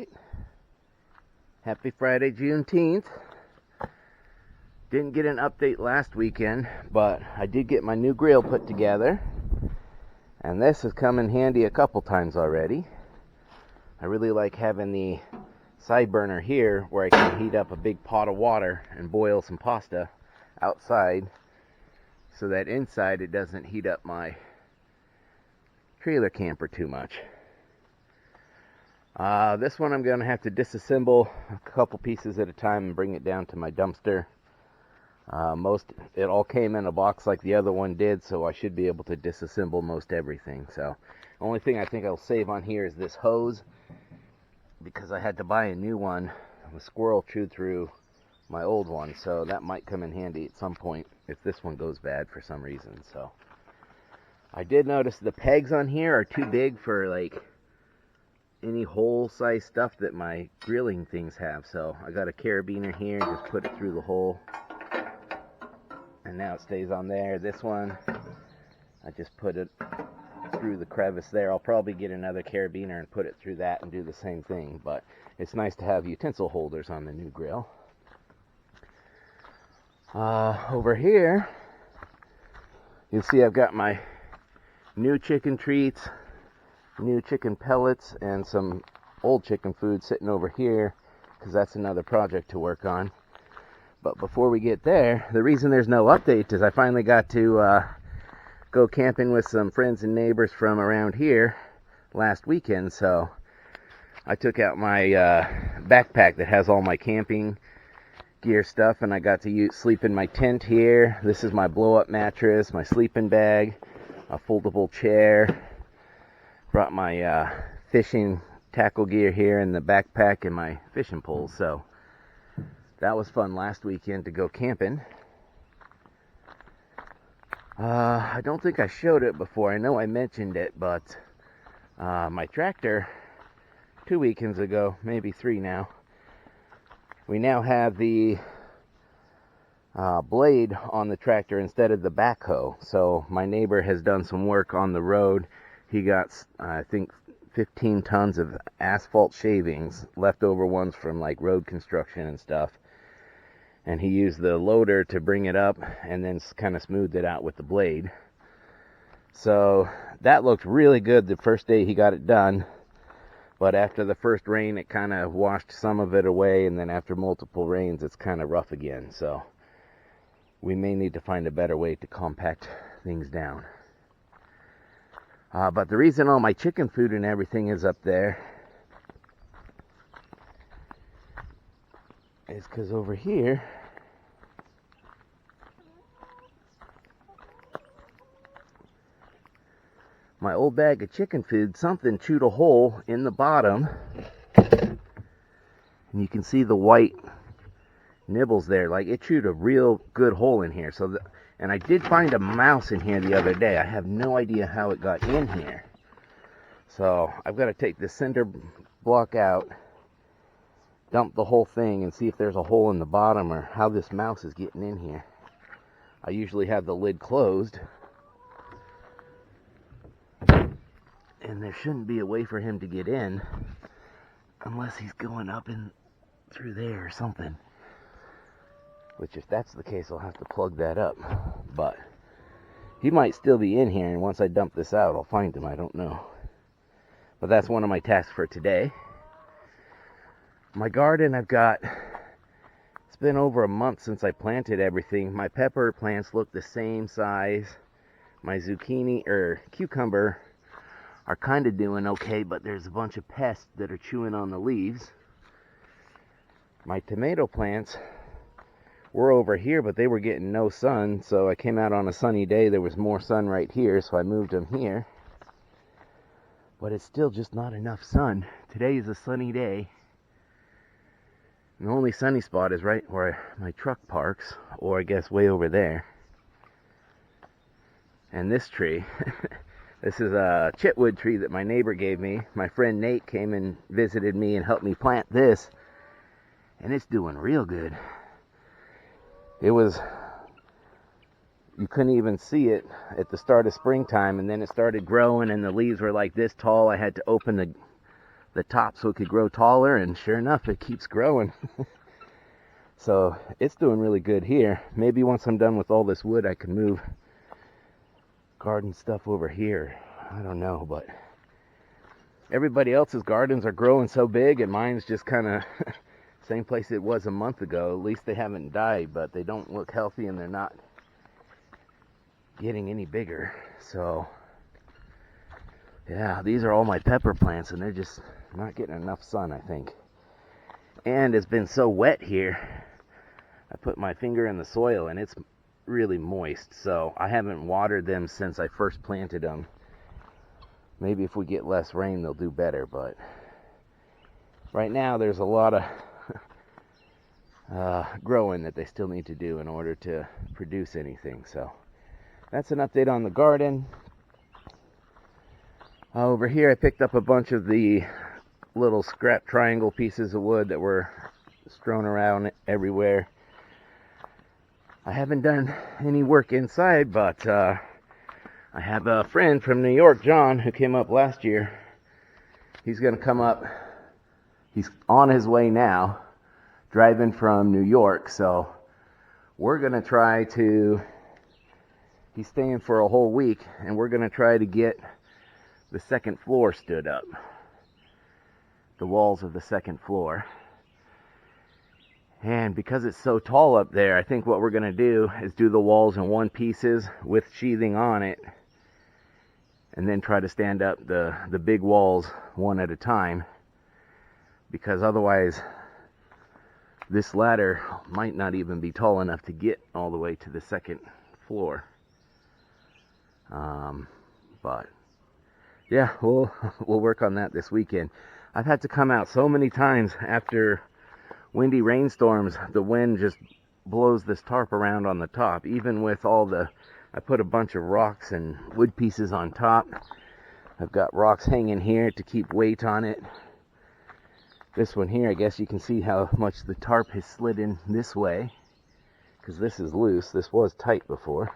Alright, happy Friday, Juneteenth. Didn't get an update last weekend, but I did get my new grill put together, and this has come in handy a couple times already. I really like having the side burner here where I can heat up a big pot of water and boil some pasta outside, so that inside it doesn't heat up my trailer camper too much. This one I'm going to have to disassemble a couple pieces at a time and bring it down to my dumpster. It all came in a box like the other one did, so I should be able to disassemble most everything. So the only thing I think I'll save on here is this hose, because I had to buy a new one. A squirrel chewed through my old one, so that might come in handy at some point if this one goes bad for some reason. So I did notice the pegs on here are too big for like any hole size stuff that my grilling things have, so I got a carabiner here and just put it through the hole, and now it stays on there. This one I just put it through the crevice there. I'll probably get another carabiner and put it through that and do the same thing, but it's nice to have utensil holders on the new grill. Over here you'll see I've got my new chicken treats, new chicken pellets, and some old chicken food sitting over here, because that's another project to work on. But before we get there, the reason there's no update is I finally got to go camping with some friends and neighbors from around here last weekend. So I took out my backpack that has all my camping gear stuff, and I got to sleep in my tent here. This is my blow-up mattress, my sleeping bag, a foldable chair. Brought my fishing tackle gear here in the backpack and my fishing poles. So that was fun last weekend to go camping. I don't think I showed it before. I know I mentioned it, but my tractor 2 weekends ago, maybe 3 now, we now have the blade on the tractor instead of the backhoe. So my neighbor has done some work on the road. He got, I think, 15 tons of asphalt shavings, leftover ones from like road construction and stuff. And he used the loader to bring it up and then kind of smoothed it out with the blade. So that looked really good the first day he got it done. But after the first rain, it kind of washed some of it away. And then after multiple rains, it's kind of rough again. So we may need to find a better way to compact things down. But the reason all my chicken food and everything is up there is because over here my old bag of chicken food, something chewed a hole in the bottom, and you can see the white nibbles there. Like, it chewed a real good hole in here. And I did find a mouse in here the other day. I have no idea how it got in here. So I've got to take this cinder block out, dump the whole thing, and see if there's a hole in the bottom or how this mouse is getting in here. I usually have the lid closed, and there shouldn't be a way for him to get in unless he's going up in through there or something. Which, if that's the case, I'll have to plug that up. But he might still be in here, and once I dump this out, I'll find him. I don't know. But that's one of my tasks for today. My garden, it's been over a month since I planted everything. My pepper plants look the same size. My zucchini or cucumber are kind of doing okay, but there's a bunch of pests that are chewing on the leaves. My tomato plants were over here, but they were getting no sun, so I came out on a sunny day. There was more sun right here, so I moved them here. But it's still just not enough sun. Today is a sunny day. And the only sunny spot is right where my truck parks, or I guess way over there. And this tree, this is a chitwood tree that my neighbor gave me. My friend Nate came and visited me and helped me plant this, and it's doing real good. You couldn't even see it at the start of springtime, and then it started growing and the leaves were like this tall. I had to open the the top so it could grow taller, and sure enough, it keeps growing. So it's doing really good here. Maybe once I'm done with all this wood, I can move garden stuff over here. I don't know, but everybody else's gardens are growing so big, and mine's just kind of same place it was a month ago. At least they haven't died, but they don't look healthy, and they're not getting any bigger. So yeah, these are all my pepper plants, and they're just not getting enough sun, I think. And it's been so wet here. I put my finger in the soil and it's really moist, so I haven't watered them since I first planted them. Maybe if we get less rain, they'll do better, but right now there's a lot of growing that they still need to do in order to produce anything. So that's an update on the garden. Over here I picked up a bunch of the little scrap triangle pieces of wood that were strewn around everywhere. I haven't done any work inside, but I have a friend from New York, John, who came up last year. He's going to come up. He's on his way now, driving from New York, so we're going to try to, he's staying for a whole week, and we're going to try to get the second floor stood up, the walls of the second floor. And because it's so tall up there, I think what we're going to do is do the walls in one pieces with sheathing on it, and then try to stand up the big walls one at a time, because otherwise this ladder might not even be tall enough to get all the way to the second floor. But yeah, we'll work on that this weekend. I've had to come out so many times after windy rainstorms. The wind just blows this tarp around on the top, even with all the, I put a bunch of rocks and wood pieces on top. I've got rocks hanging here to keep weight on it. This one here, I guess you can see how much the tarp has slid in this way, because this is loose. This was tight before.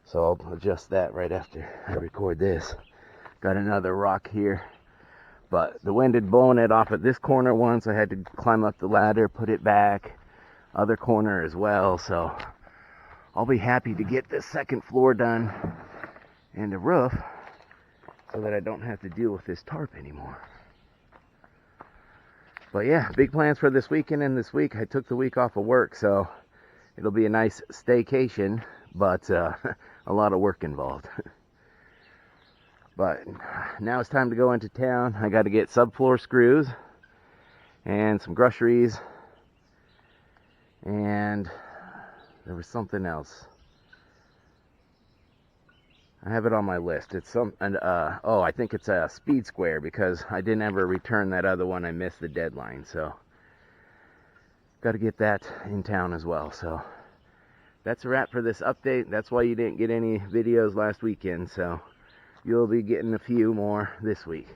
So I'll adjust that right after I record this. Got another rock here, but the wind had blown it off at this corner once. I had to climb up the ladder, put it back, other corner as well. So I'll be happy to get this second floor done and the roof so that I don't have to deal with this tarp anymore. But yeah, big plans for this weekend and this week. I took the week off of work, so it'll be a nice staycation, but a lot of work involved. But now it's time to go into town. I got to get subfloor screws and some groceries, and there was something else. I have it on my list. It's I think it's a speed square, because I didn't ever return that other one. I missed the deadline, so got to get that in town as well. So that's a wrap for this update. That's why you didn't get any videos last weekend, so you'll be getting a few more this week.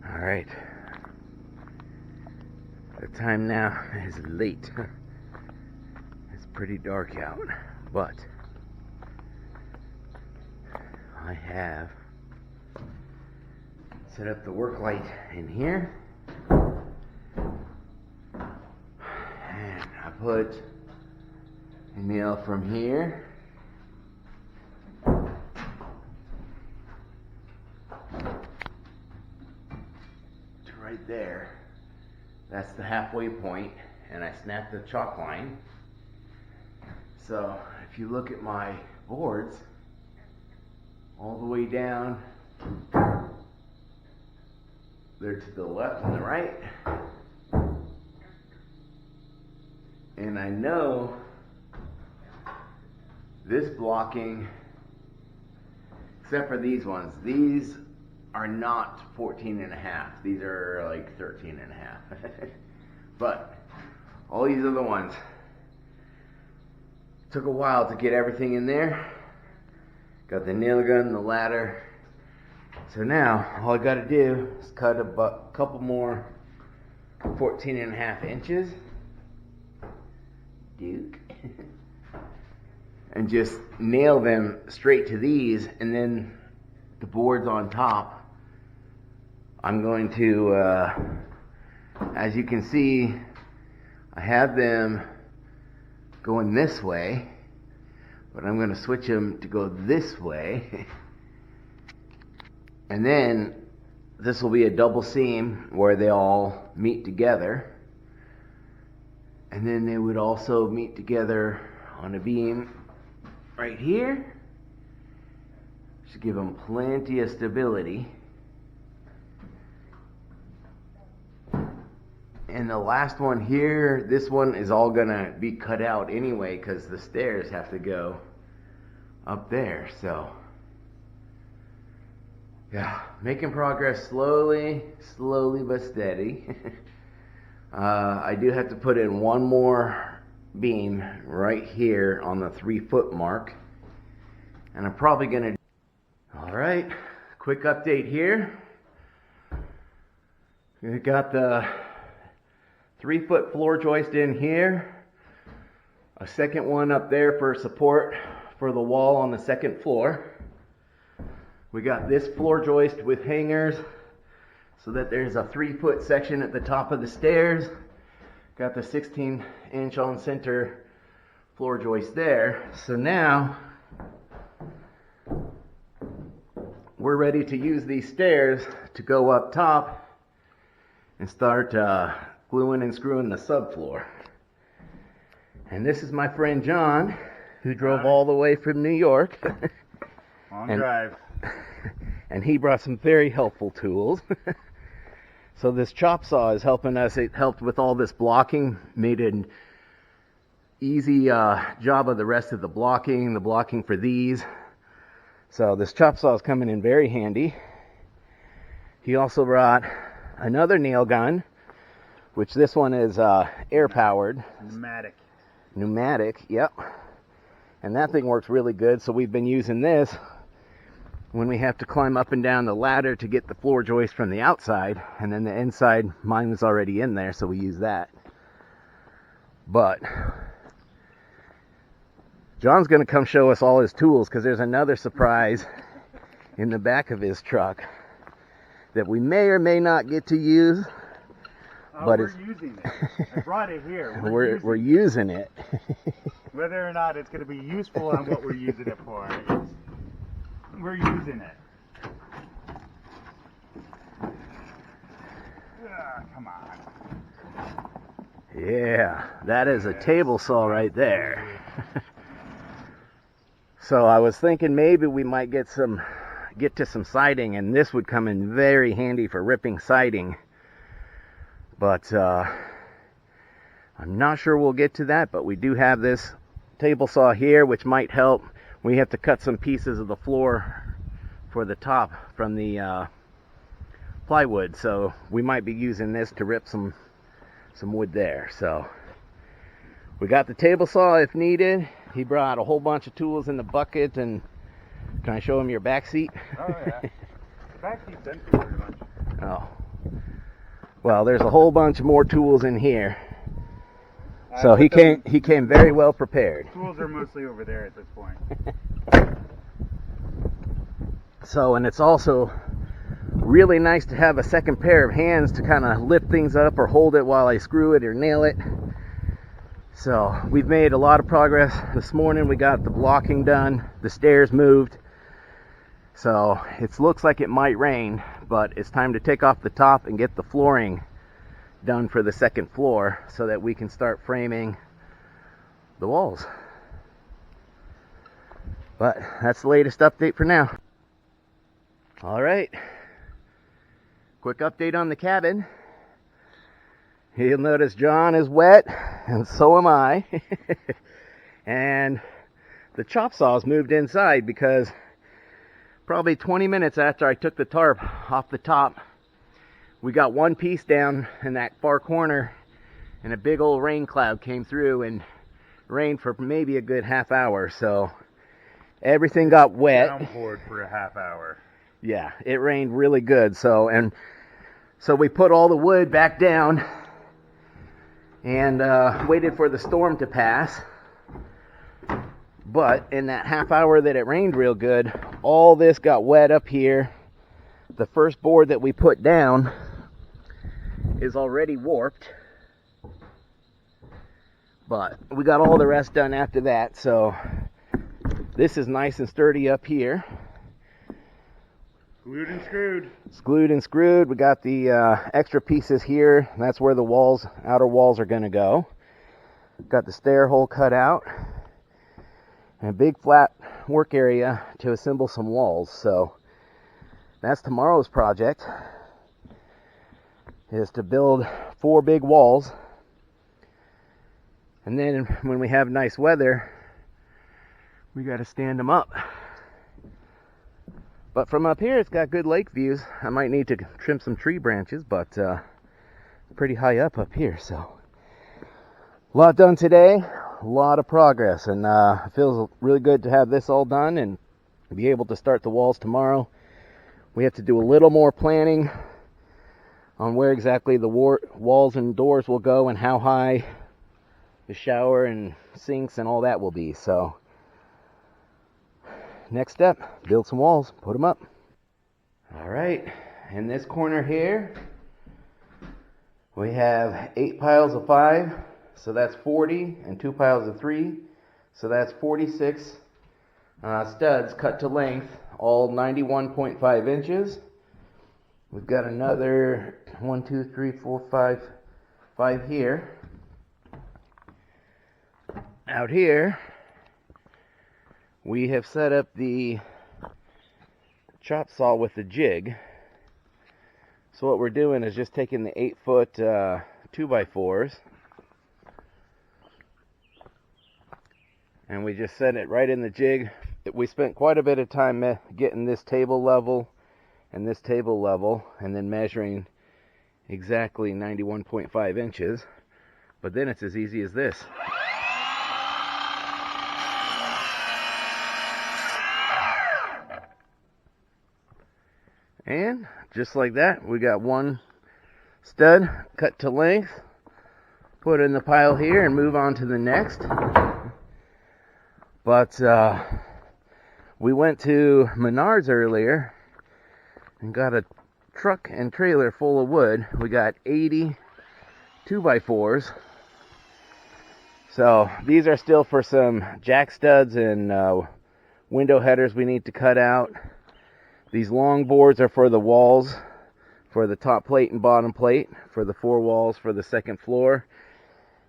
All right. The time now is late. It's pretty dark out, but I have set up the work light in here, and I put a nail from here to right there. That's the halfway point, and I snapped the chalk line. So if you look at my boards, all the way down, they're to the left and the right. And I know this blocking, except for these ones, these are not 14 and a half. These are like 13 and a half. But all these other ones, took a while to get everything in there. Got the nail gun, the ladder. So now all I gotta do is cut a couple more 14 and a half inches. Duke. and just nail them straight to these, and then the boards on top, I'm going to, as you can see, I have them going this way, but I'm going to switch them to go this way. And then this will be a double seam where they all meet together. And then they would also meet together on a beam right here. Should give them plenty of stability. And the last one here, this one is all gonna be cut out anyway because the stairs have to go up there. So yeah, making progress slowly but steady. I do have to put in one more beam right here on the 3-foot mark, and I'm probably gonna. All right, quick update here. We got the 3-foot floor joist in here, a second one up there for support for the wall on the second floor. We got this floor joist with hangers so that there's a 3-foot section at the top of the stairs. Got the 16-inch on center floor joist there. So now we're ready to use these stairs to go up top and start gluing and screwing the subfloor. And this is my friend John, who drove all the way from New York. Long drive. And he brought some very helpful tools. So this chop saw is helping us. It helped with all this blocking, made an easy job of the rest of the blocking for these. So this chop saw is coming in very handy. He also brought another nail gun, which this one is air powered. Pneumatic, yep. And that thing works really good. So we've been using this when we have to climb up and down the ladder to get the floor joist from the outside, and then the inside, mine was already in there, so we use that. But John's going to come show us all his tools, because there's another surprise in the back of his truck that we may or may not get to use. But we're using it. I brought it here. We're using it. Whether or not it's going to be useful on what we're using it for, we're using it. Come on. Yeah, that is a table saw right there. So I was thinking maybe we might get to some siding, and this would come in very handy for ripping siding. But I'm not sure we'll get to that, but we do have this table saw here, which might help. We have to cut some pieces of the floor for the top from the plywood, so we might be using this to rip some wood there. So we got the table saw if needed. He brought a whole bunch of tools in the bucket, and can I show him your back seat? Oh yeah, the back seat's empty pretty much. Oh, well, there's a whole bunch more tools in here. So he came very well prepared. Tools are mostly over there at this point. So, and it's also really nice to have a second pair of hands to kind of lift things up or hold it while I screw it or nail it. So we've made a lot of progress this morning. We got the blocking done, the stairs moved. So it looks like it might rain, but it's time to take off the top and get the flooring done for the second floor so that we can start framing the walls. But that's the latest update for now. All right, quick update on the cabin. You'll notice John is wet, and so am I. And the chop saw's moved inside because probably 20 minutes after I took the tarp off the top, we got one piece down in that far corner, and a big old rain cloud came through and rained for maybe a good half hour. So everything got wet. Downpoured for a half hour. Yeah, it rained really good. So we put all the wood back down and waited for the storm to pass. But in that half hour that it rained real good, all this got wet up here. The first board that we put down is already warped. But we got all the rest done after that, so this is nice and sturdy up here. Glued and screwed. Glued and screwed. We got the extra pieces here. That's where the walls, outer walls, are going to go. Got the stair hole cut out. And a big flat work area to assemble some walls. So that's tomorrow's project, is to build 4 big walls. And then when we have nice weather, we got to stand them up. But from up here, it's got good lake views. I might need to trim some tree branches, but pretty high up here. So a lot done today, a lot of progress, and it feels really good to have this all done and be able to start the walls tomorrow. We have to do a little more planning on where exactly the walls and doors will go and how high the shower and sinks and all that will be. So next step, build some walls, put them up. All right, in this corner here, we have 8 piles of 5, so that's 40, and 2 piles of 3, so that's 46 studs cut to length, all 91.5 inches. We've got another 1, 2, 3, 4, 5 here. Out here, we have set up the chop saw with the jig. So what we're doing is just taking the 8-foot 2x4s, and we just set it right in the jig. We spent quite a bit of time getting this table level and this table level, and then measuring exactly 91.5 inches. But then it's as easy as this. And just like that, we got 1 stud cut to length, put in the pile here and move on to the next. But we went to Menards earlier and got a truck and trailer full of wood. We got 80 2x4s. So these are still for some jack studs and window headers we need to cut out. These long boards are for the walls, for the top plate and bottom plate, for the 4 walls for the second floor.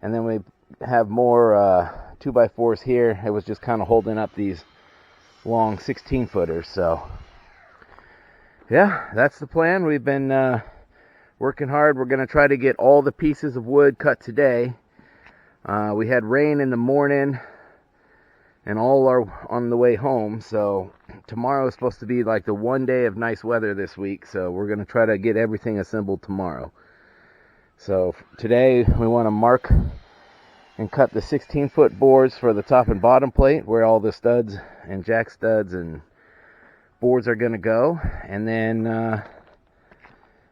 And then we have more 2x4s here. It was just kind of holding up these long 16-footers. So yeah, that's the plan. We've been working hard. We're going to try to get all the pieces of wood cut today. We had rain in the morning and all are on the way home, so tomorrow is supposed to be like the one day of nice weather this week, so we're going to try to get everything assembled tomorrow. So today we want to mark and cut the 16-foot boards for the top and bottom plate, where all the studs and jack studs and boards are going to go, and then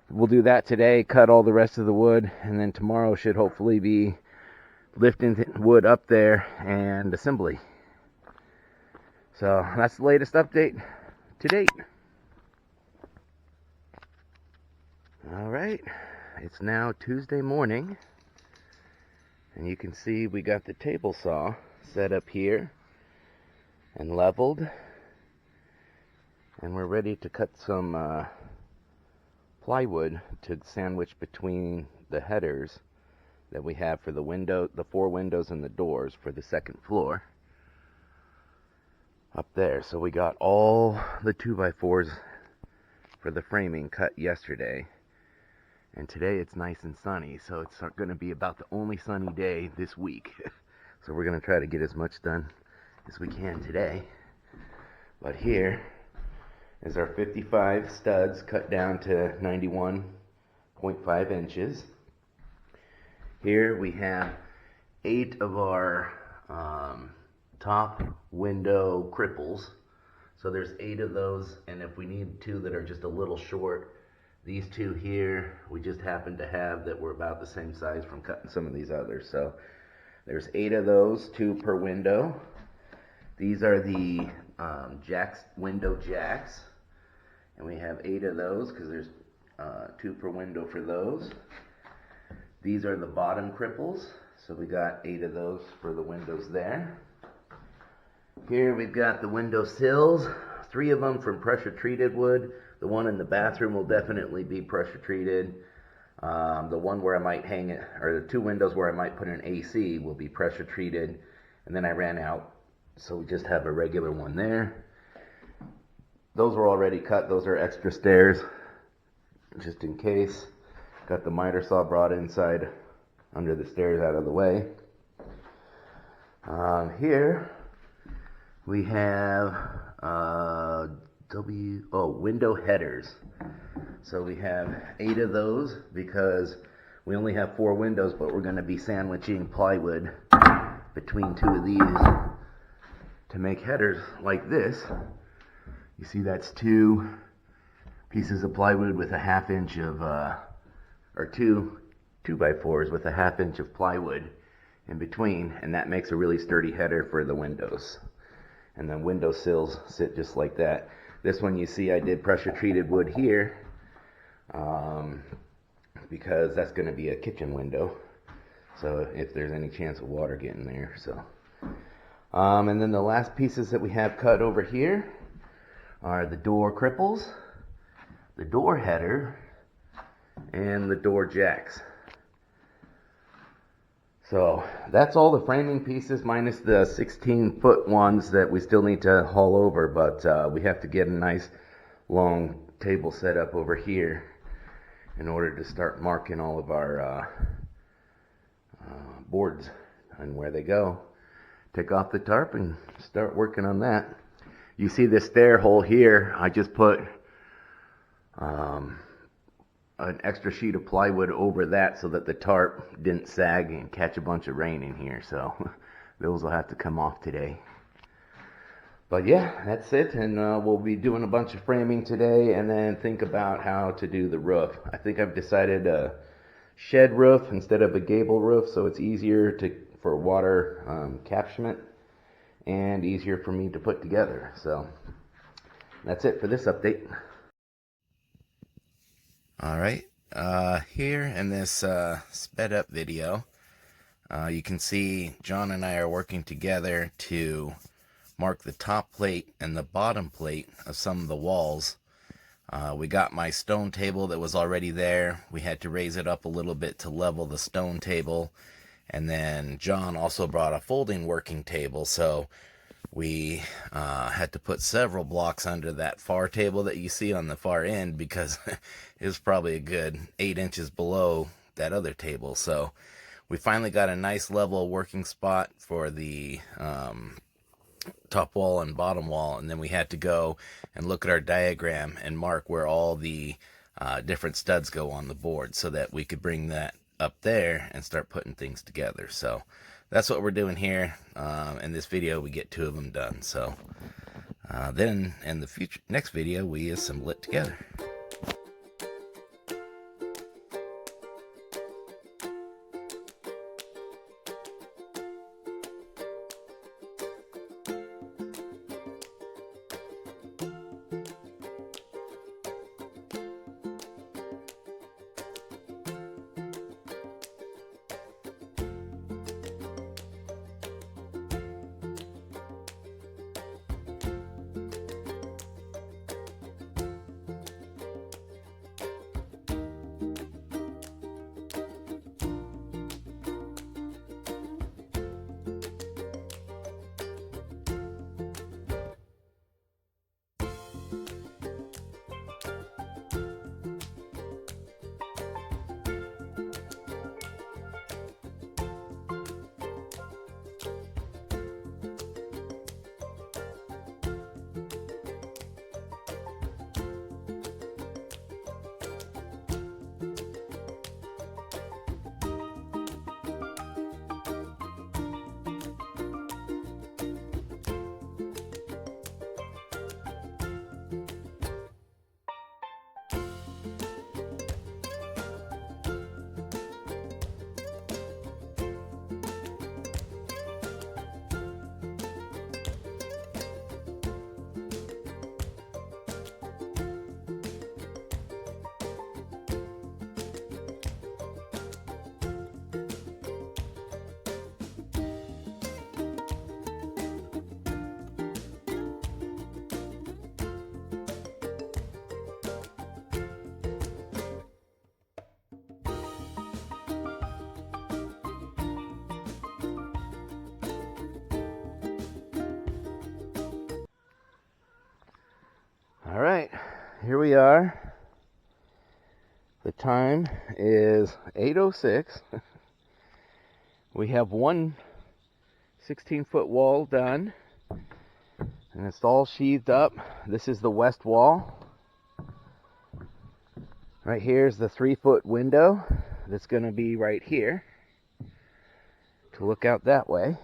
we'll do that today, cut all the rest of the wood, and then tomorrow should hopefully be lifting wood up there and assembly. So that's the latest update to date. All right, it's now Tuesday morning, and you can see we got the table saw set up here and leveled, and we're ready to cut some plywood to sandwich between the headers that we have for the 4 windows and the doors for the second floor up there. So we got all the 2x4s for the framing cut yesterday, and today it's nice and sunny, so it's going to be about the only sunny day this week. So we're going to try to get as much done as we can today. But here is our 55 studs cut down to 91.5 inches. Here we have 8 of our top window cripples. So there's 8 of those, and if we need 2 that are just a little short, these 2 here we just happen to have that were about the same size from cutting some of these others. So there's 8 of those, 2 per window. These are the jacks, window jacks, and we have 8 of those because there's 2 per window for those. These are the bottom cripples, so we got 8 of those for the windows there. Here we've got the window sills, 3 of them from pressure treated wood. The one in the bathroom will definitely be pressure treated. The one where I might hang it, or the 2 windows where I might put an AC will be pressure treated. And then I ran out, so we just have a regular one there. Those were already cut. Those are extra stairs, just in case. Got the miter saw brought inside under the stairs out of the way. Here we have window headers. So we have 8 of those because we only have 4 windows, but we're going to be sandwiching plywood between 2 of these to make headers like this. You see, that's 2 pieces of plywood with a 1/2 inch of, or 2 2x4s with a 1/2 inch of plywood in between, and that makes a really sturdy header for the windows. And then window sills sit just like that. This one, you see, I did pressure treated wood here because that's going to be a kitchen window, so if there's any chance of water getting there. So and then the last pieces that we have cut over here are the door cripples, the door header, and the door jacks. So that's all the framing pieces minus the 16-foot ones that we still need to haul over, but we have to get a nice long table set up over here in order to start marking all of our boards and where they go. Take off the tarp and start working on that. You see this stair hole here, I just put an extra sheet of plywood over that so that the tarp didn't sag and catch a bunch of rain in here, so those will have to come off today. But yeah, that's it, and we'll be doing a bunch of framing today and then think about how to do the roof. I think I've decided a shed roof instead of a gable roof, so it's easier for water catchment and easier for me to put together. So that's it for this update. Alright, here in this sped up video, you can see John and I are working together to mark the top plate and the bottom plate of some of the walls. We got my stone table that was already there. We had to raise it up a little bit to level the stone table, and then John also brought a folding working table, so we had to put several blocks under that far table that you see on the far end because it was probably a good 8 inches below that other table. So we finally got a nice level working spot for the top wall and bottom wall, and then we had to go and look at our diagram and mark where all the different studs go on the board so that we could bring that up there and start putting things together. So that's what we're doing here. In this video we get 2 of them done, so then in the next video we assemble it together. All right, here we are. The time is 8:06. We have one 16-foot wall done, and it's all sheathed up. This is the west wall. Right here is the 3-foot window that's going to be right here to look out that way.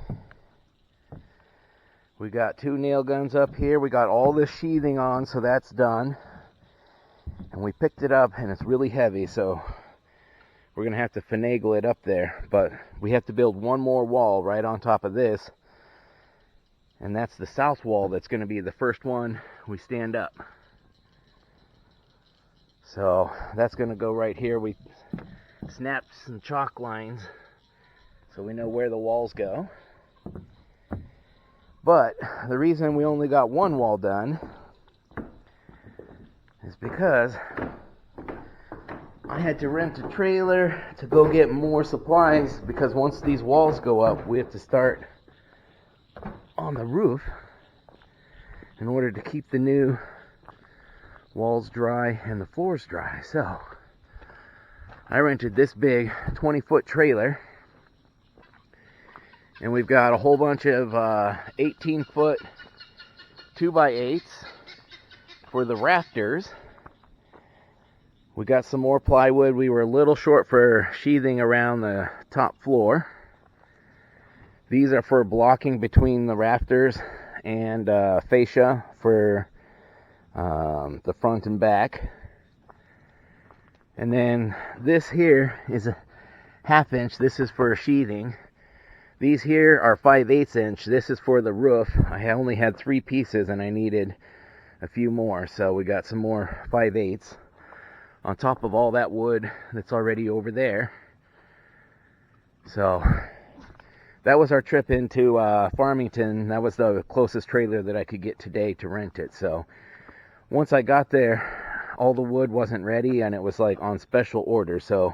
We got 2 nail guns up here. We got all this sheathing on, so that's done. And we picked it up, and it's really heavy, so we're going to have to finagle it up there. But we have to build one more wall right on top of this, and that's the south wall that's going to be the first one we stand up. So that's going to go right here. We snapped some chalk lines so we know where the walls go. But the reason we only got one wall done is because I had to rent a trailer to go get more supplies, because once these walls go up, we have to start on the roof in order to keep the new walls dry and the floors dry. So I rented this big 20-foot trailer, and we've got a whole bunch of 18-foot 2x8s for the rafters. We got some more plywood. We were a little short for sheathing around the top floor. These are for blocking between the rafters, and fascia for the front and back. And then this here is a 1/2 inch. This is for sheathing. These here are 5/8 inch. This is for the roof. I only had 3 pieces and I needed a few more, so we got some more 5/8 on top of all that wood that's already over there. So that was our trip into Farmington. That was the closest trailer that I could get today to rent it. So once I got there, all the wood wasn't ready, and it was like on special order. So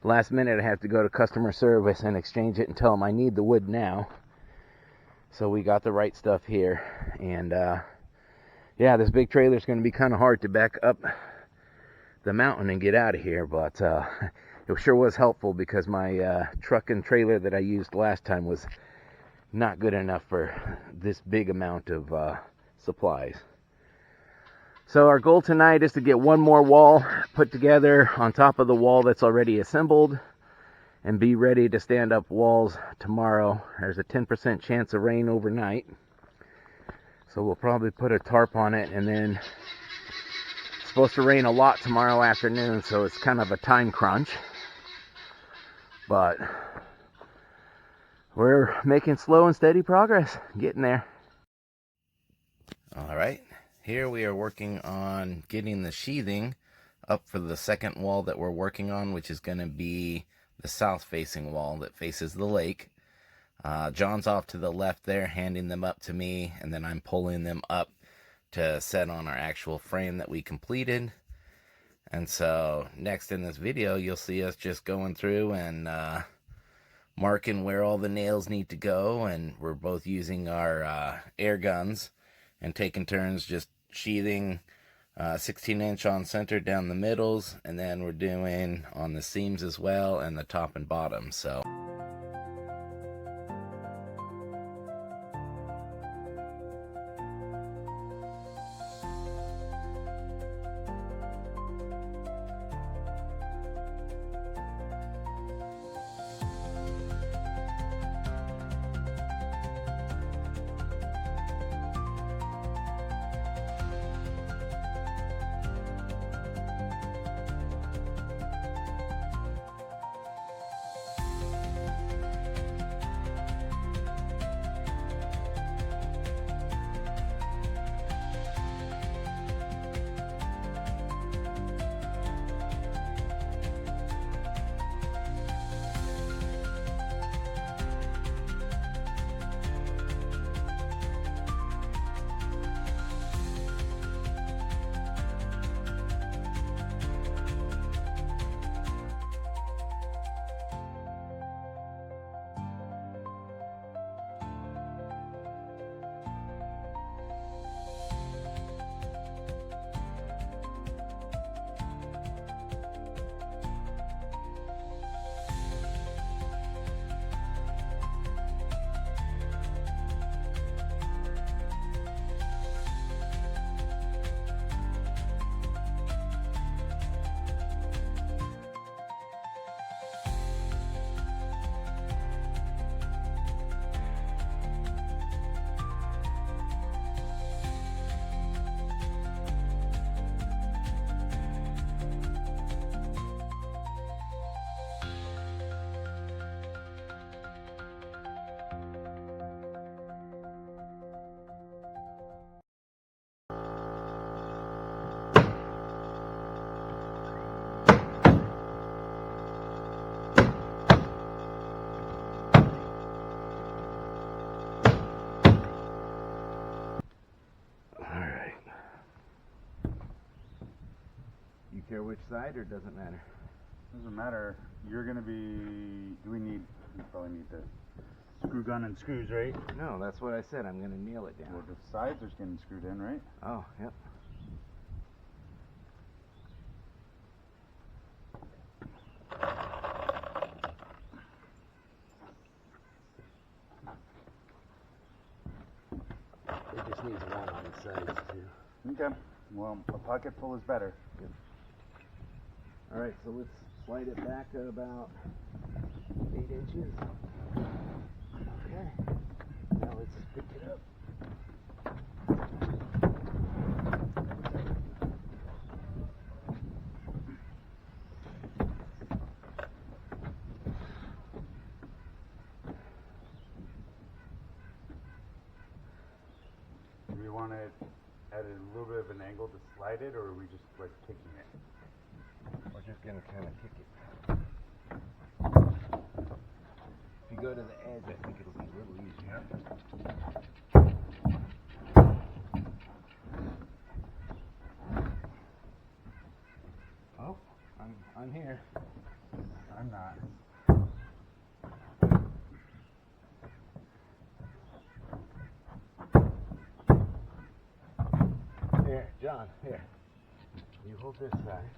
last minute I had to go to customer service and exchange it and tell them I need the wood now. So we got the right stuff here. And yeah, this big trailer is going to be kind of hard to back up the mountain and get out of here, but it sure was helpful, because my truck and trailer that I used last time was not good enough for this big amount of supplies. So our goal tonight is to get one more wall put together on top of the wall that's already assembled, and be ready to stand up walls tomorrow. There's a 10% chance of rain overnight, so we'll probably put a tarp on it, and then it's supposed to rain a lot tomorrow afternoon, so it's kind of a time crunch. But we're making slow and steady progress, getting there. All right. Here we are working on getting the sheathing up for the second wall that we're working on, which is going to be the south-facing wall that faces the lake. John's off to the left there, handing them up to me, and then I'm pulling them up to set on our actual frame that we completed. And so next in this video, you'll see us just going through and marking where all the nails need to go, and we're both using our air guns and taking turns just sheathing 16-inch on center down the middles, and then we're doing on the seams as well, and the top and bottom. So care which side, or doesn't matter? Doesn't matter. You're gonna be. We probably need the screw gun and screws, right? No, that's what I said. I'm gonna nail it down. Well, the sides are getting screwed in, right? Oh, yep. It just needs one on the sides too. Okay. Well, a pocket full is better. Yep. All right, so let's slide it back about 8 inches. Okay. Now let's pick it up. Do we want it at a little bit of an angle to slide it, or are we just like kicking it? We're just gonna kind of kick it. If you go to the edge, I think it'll be a little easier. Oh, I'm here. I'm not. Here, John, here. You hold this side.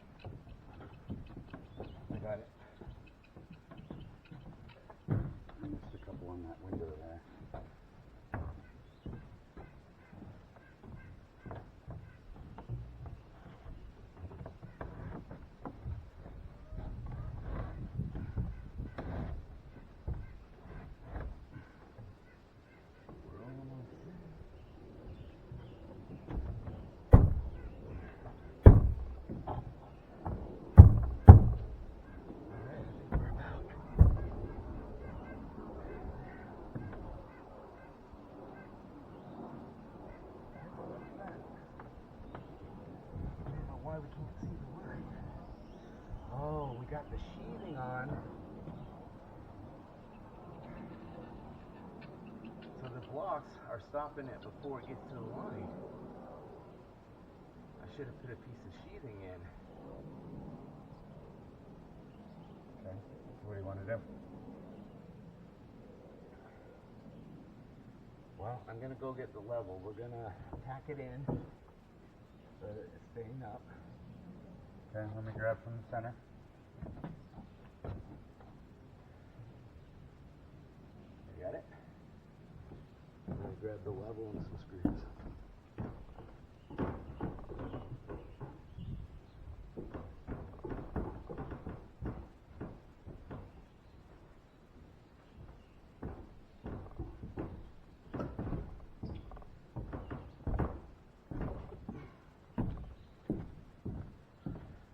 I got it. Just a couple on that window there. We're almost there. Why we can't see the line? Oh, we got the sheathing on. So the blocks are stopping it before it gets to the line. I should have put a piece of sheathing in. Okay. What do you want to do? Well, I'm gonna go get the level. We're gonna tack it in so that it's staying up. Okay, let me grab from the center. You got it? I'm gonna grab the level and some screws.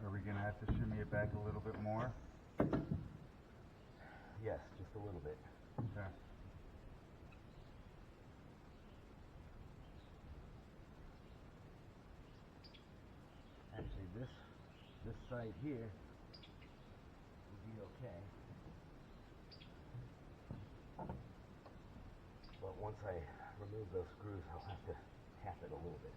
Are we gonna have to shimmy it back a little bit more? Yes, just a little bit. Okay. Actually, this side here will be okay. But once I remove those screws, I'll have to tap it a little bit.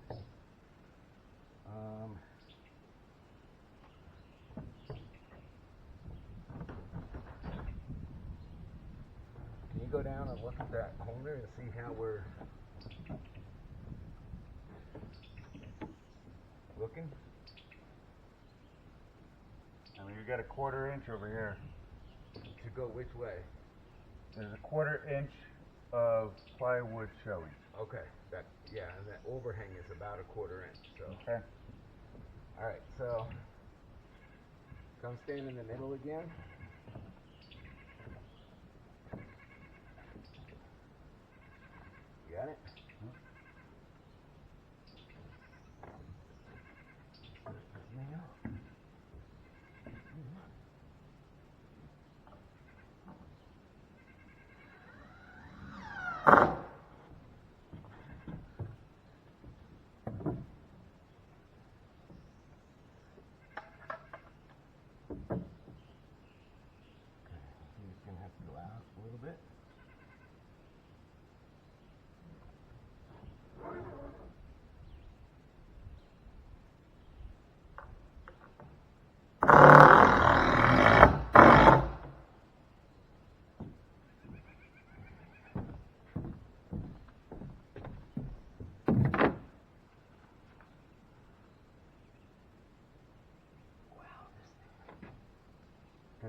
Can you go down and look at that corner and see how we're looking? I mean, you got a 1/4 inch over here. To go which way? There's a 1/4 inch of plywood showing. Okay, yeah, and that overhang is about a 1/4 inch, so. Okay. Alright, so come stand in the middle again. You got it? Nail. He's gonna have to go out a little bit.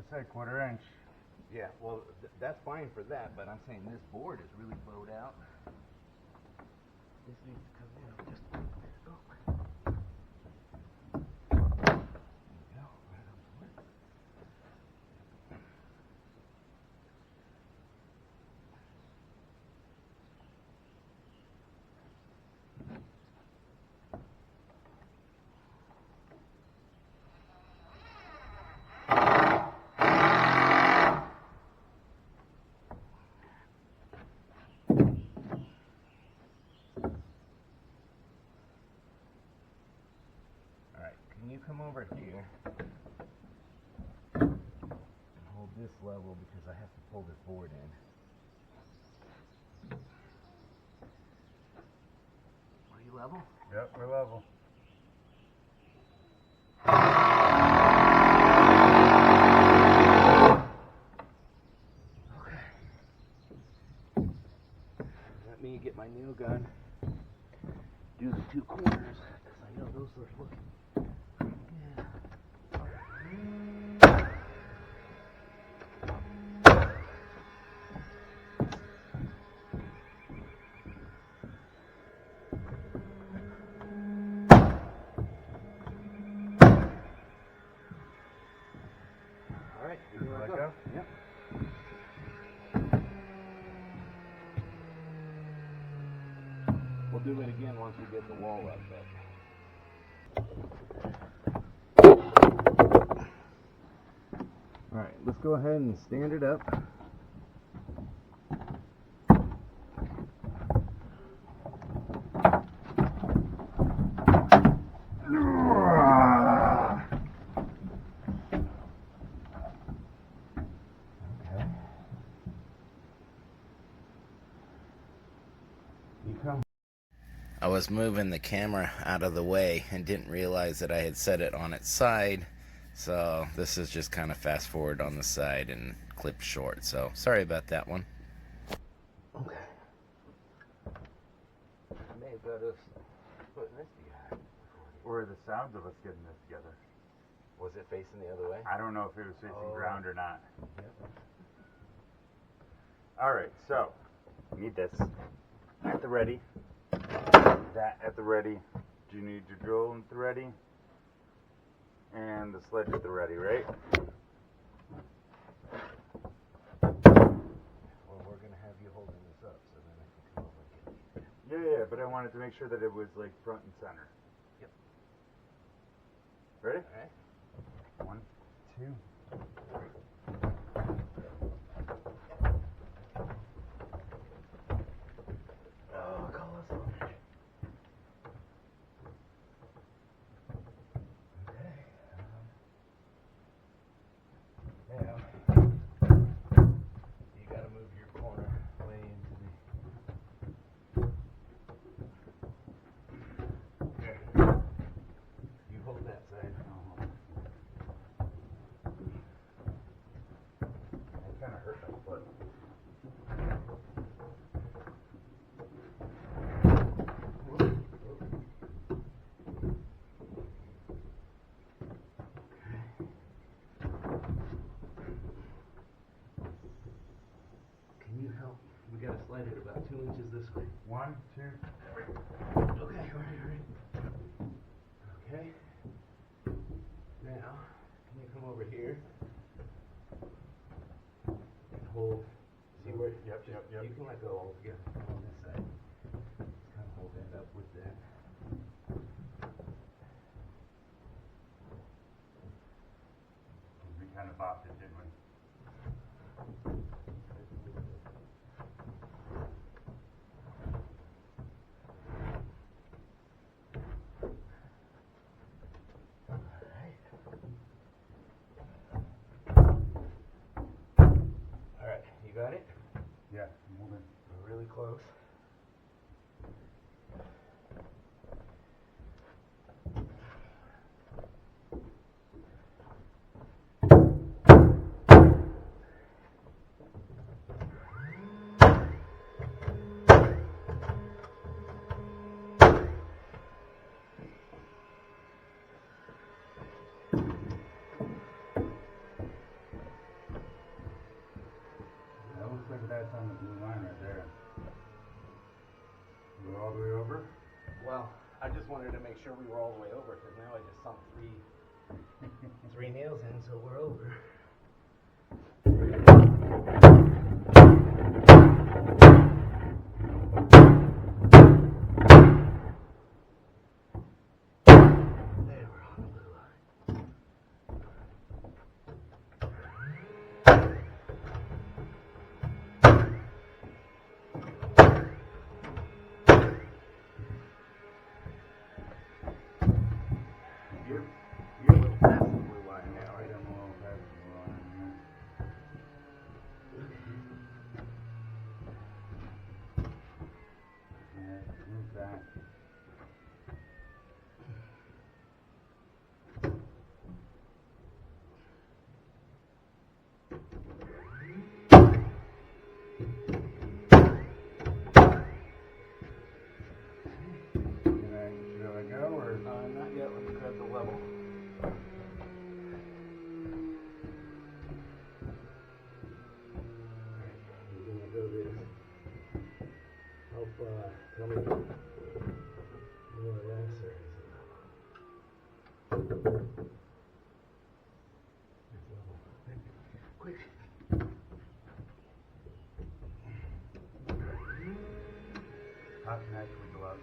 I said 1/4 inch. Yeah, well, that's fine for that, but I'm saying this board is really bowed out. This needs to come in just a little bit. Oh. There you go, right on point. Can you come over here and hold this level because I have to pull this board in. Are you level? Yep, we're level. Okay. Let me get my nail gun, do the 2 corners, because I know those are looking. Alright, you can let go. Yep. We'll do it again once we get the wall up, but. Alright, let's go ahead and stand it up. I was moving the camera out of the way and didn't realize that I had set it on its side, so this is just kind of fast forward on the side and clipped short, so sorry about that one. Okay. I may have got us putting this together. Or the sounds of us getting this together. Was it facing the other way? I don't know if it was facing ground or not. Yep. Alright, so need this at the ready. That at the ready. You need your drill at the ready. And the sledge at the ready, right? Well, we're going to have you holding this up so then I can come over and get you. Yeah, but I wanted to make sure that it was like front and center. Yep. Ready? Alright. 1, 2, 3. Oh, call us on it. Okay. Now, you gotta move your corner way into the. There. You hold that side. It kind of hurt my foot. Can you help? We gotta slide it about 2 inches this way. 1, 2, 3. Okay, all right. Okay. Now, can you come over here and hold? See where? Yep. You can let go altogether on this side. Just kind of hold that up with that. We kind of bopped it, didn't we? All right, you got it? Yeah, I'm moving. We're really close. all the way over? Well, I just wanted to make sure we were all the way over, because now I just sunk three nails in, so we're over. There, we're on the blue line. You're a little past the blue line now, right? I'm a little past the blue line, yeah. Yeah, move that. Should I go or? Not yet. Let's grab the level. You're gonna go this. Help, tell me more or less, or is it level? It's level. Quick. How can I actually go out?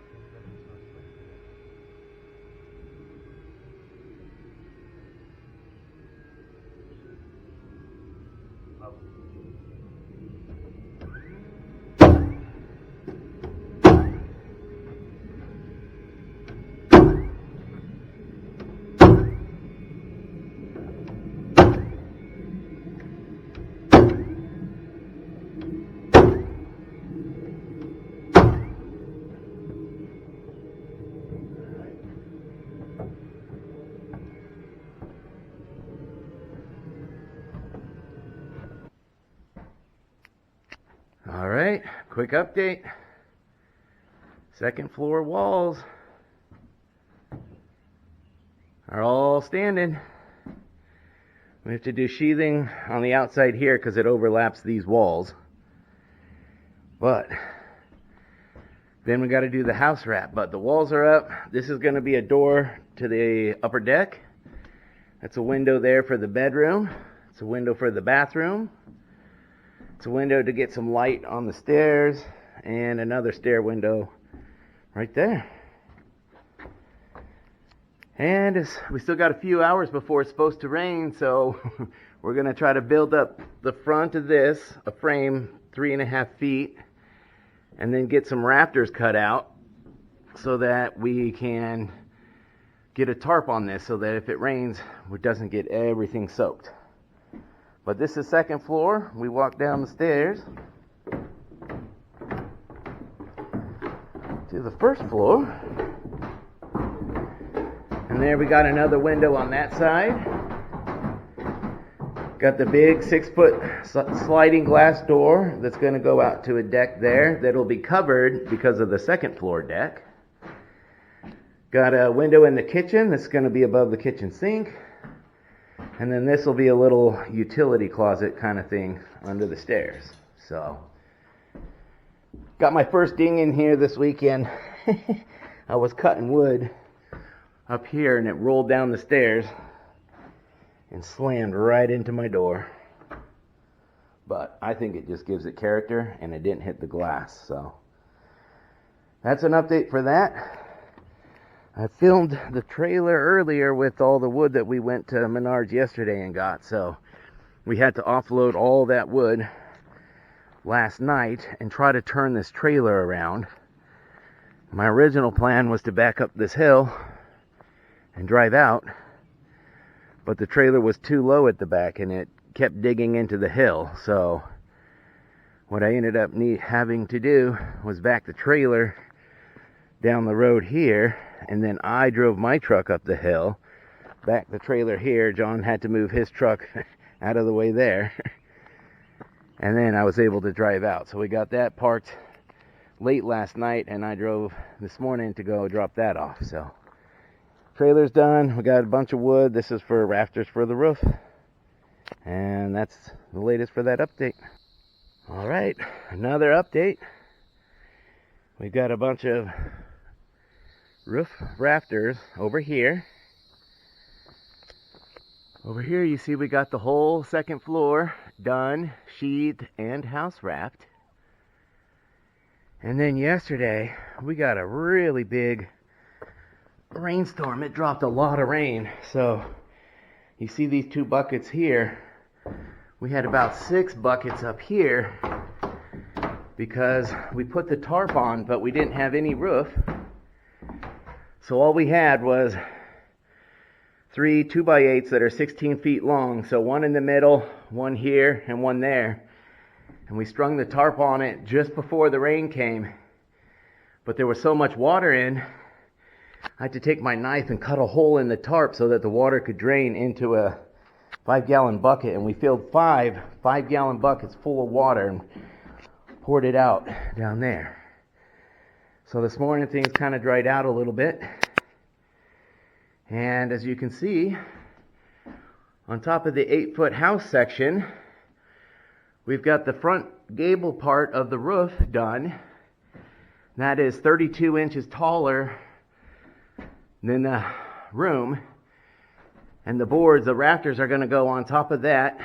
All right, quick update. Second floor walls are all standing. We have to do sheathing on the outside here because it overlaps these walls. But then we got to do the house wrap. But the walls are up. This is going to be a door to the upper deck. That's a window there for the bedroom. It's a window for the bathroom. It's a window to get some light on the stairs, and another stair window right there. And we still got a few hours before it's supposed to rain, so we're going to try to build up the front of this, a frame 3.5 feet, and then get some rafters cut out so that we can get a tarp on this so that if it rains, it doesn't get everything soaked. But this is second floor. We walk down the stairs to the first floor. And there we got another window on that side. Got the big 6-foot sliding glass door that's going to go out to a deck there that'll be covered because of the second floor deck. Got a window in the kitchen that's going to be above the kitchen sink. And then this will be a little utility closet kind of thing under the stairs. So, got my first ding in here this weekend. I was cutting wood up here and it rolled down the stairs and slammed right into my door. But I think it just gives it character and it didn't hit the glass. So, that's an update for that. I filmed the trailer earlier with all the wood that we went to Menards yesterday and got, so we had to offload all that wood last night and try to turn this trailer around. My original plan was to back up this hill and drive out, but the trailer was too low at the back and it kept digging into the hill, so what I ended up having to do was back the trailer down the road here, and then I drove my truck up the hill, back the trailer here. John had to move his truck out of the way there, and then I was able to drive out. So we got that parked late last night, and I drove this morning to go drop that off. So trailer's done. We got a bunch of wood. This is for rafters for the roof, and that's the latest for that update. All right, another update. We've got a bunch of roof rafters over here. Over here you see we got the whole second floor done, sheathed, and house wrapped. And then yesterday we got a really big rainstorm. It dropped a lot of rain. So you see these 2 buckets here. We had about 6 buckets up here because we put the tarp on, but we didn't have any roof. So all we had was 3 2x8s that are 16 feet long. So 1 in the middle, 1 here, and 1 there. And we strung the tarp on it just before the rain came. But there was so much water in, I had to take my knife and cut a hole in the tarp so that the water could drain into a 5-gallon bucket. And we filled 5 5-gallon buckets full of water and poured it out down there. So this morning things kind of dried out a little bit. And as you can see, on top of the 8-foot house section, we've got the front gable part of the roof done. That is 32 inches taller than the room. And the boards, the rafters, are going to go on top of that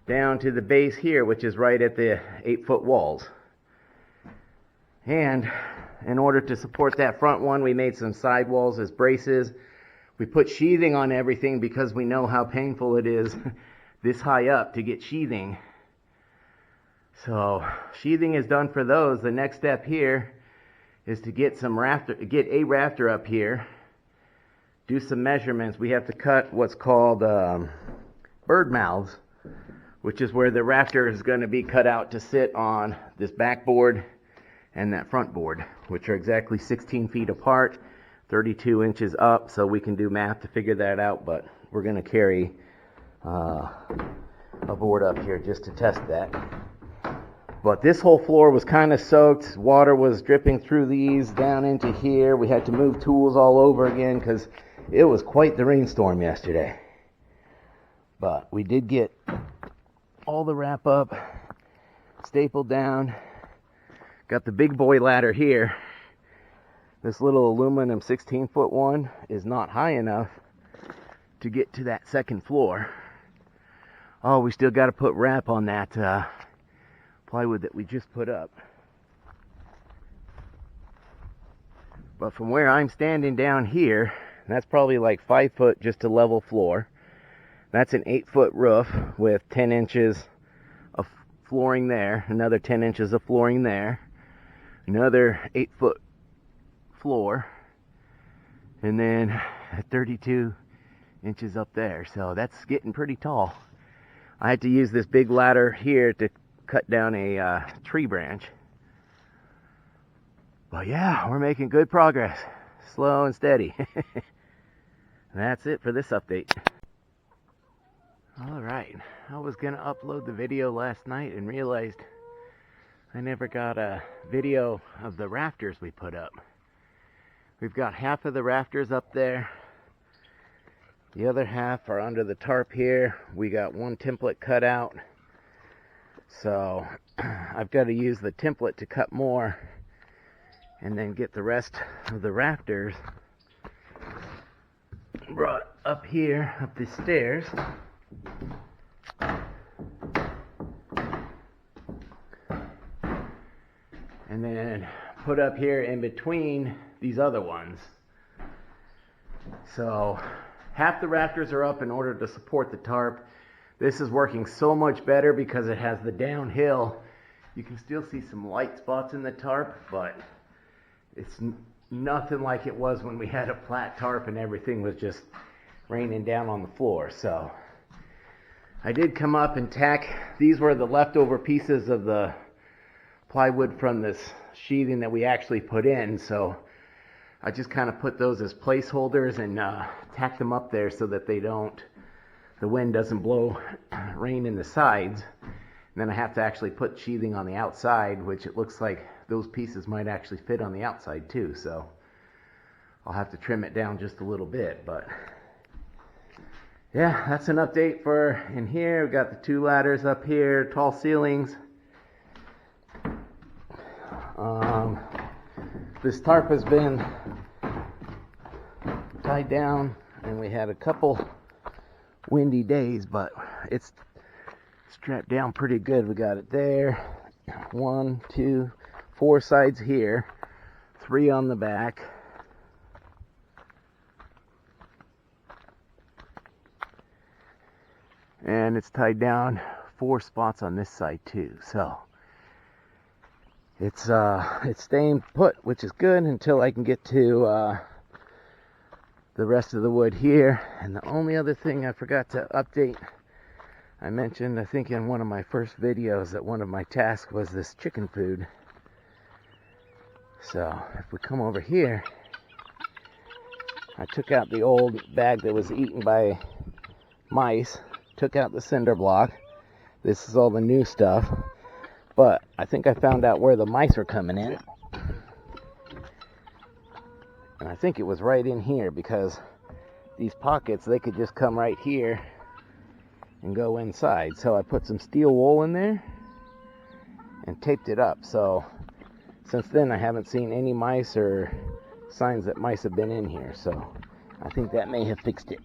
down to the base here, which is right at the 8-foot walls. And in order to support that front one, we made some side walls as braces. We put sheathing on everything because we know how painful it is this high up to get sheathing. So sheathing is done for those. The next step here is to get a rafter up here, do some measurements. We have to cut what's called bird mouths, which is where the rafter is going to be cut out to sit on this backboard and that front board, which are exactly 16 feet apart, 32 inches up. So we can do math to figure that out, but we're going to carry a board up here just to test that. But this whole floor was kind of soaked. Water was dripping through these down into here. We had to move tools all over again because it was quite the rainstorm yesterday. But we did get all the wrap up stapled down. Got the big boy ladder here. This little aluminum 16-foot one is not high enough to get to that second floor. Oh, we still got to put wrap on that plywood that we just put up. But from where I'm standing down here, that's probably like 5 foot just a level floor. That's an 8-foot roof with 10 inches of flooring there, another 10 inches of flooring there, another 8-foot floor, and then 32 inches up there. So that's getting pretty tall. I had to use this big ladder here to cut down a tree branch. But yeah, we're making good progress. Slow and steady. That's it for this update. Alright, I was going to upload the video last night and realized I never got a video of the rafters we put up. We've got half of the rafters up there. The other half are under the tarp here. We got 1 template cut out. So I've got to use the template to cut more and then get the rest of the rafters brought up here, up the stairs. And then put up here in between these other ones. So half the rafters are up in order to support the tarp. This is working so much better because it has the downhill. You can still see some light spots in the tarp, but it's nothing like it was when we had a flat tarp and everything was just raining down on the floor. So I did come up and tack. These were the leftover pieces of the plywood from this sheathing that we actually put in. So I just kind of put those as placeholders and tack them up there so that the wind doesn't blow rain in the sides. And then I have to actually put sheathing on the outside, which it looks like those pieces might actually fit on the outside too. So I'll have to trim it down just a little bit. But yeah, that's an update for in here. We've got the 2 ladders up here, tall ceilings. This tarp has been tied down, and we had a couple windy days, but it's strapped down pretty good. We got it there. 1, 2, 4 sides here, 3 on the back. And it's tied down 4 spots on this side too. So it's staying put, which is good until I can get to the rest of the wood here. And the only other thing I forgot to update, I mentioned, I think in one of my first videos, that one of my tasks was this chicken food. So if we come over here, I took out the old bag that was eaten by mice, took out the cinder block. This is all the new stuff, but I think I found out where the mice are coming in. And I think it was right in here, because these pockets, they could just come right here and go inside. So I put some steel wool in there and taped it up. So since then I haven't seen any mice or signs that mice have been in here. So I think that may have fixed it.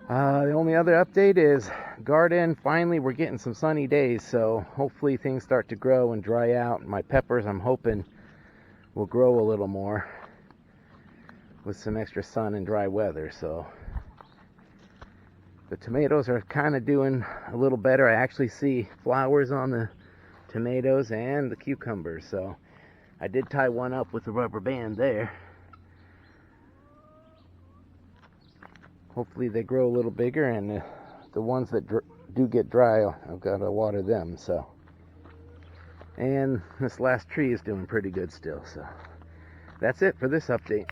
The only other update is garden. Finally, we're getting some sunny days, so hopefully things start to grow and dry out. My peppers, I'm hoping, will grow a little more with some extra sun and dry weather. So the tomatoes are kind of doing a little better. I actually see flowers on the tomatoes and the cucumbers. So I did tie one up with a rubber band there. Hopefully they grow a little bigger, and the ones that do get dry, I've got to water them. So, and this last tree is doing pretty good still. So that's it for this update.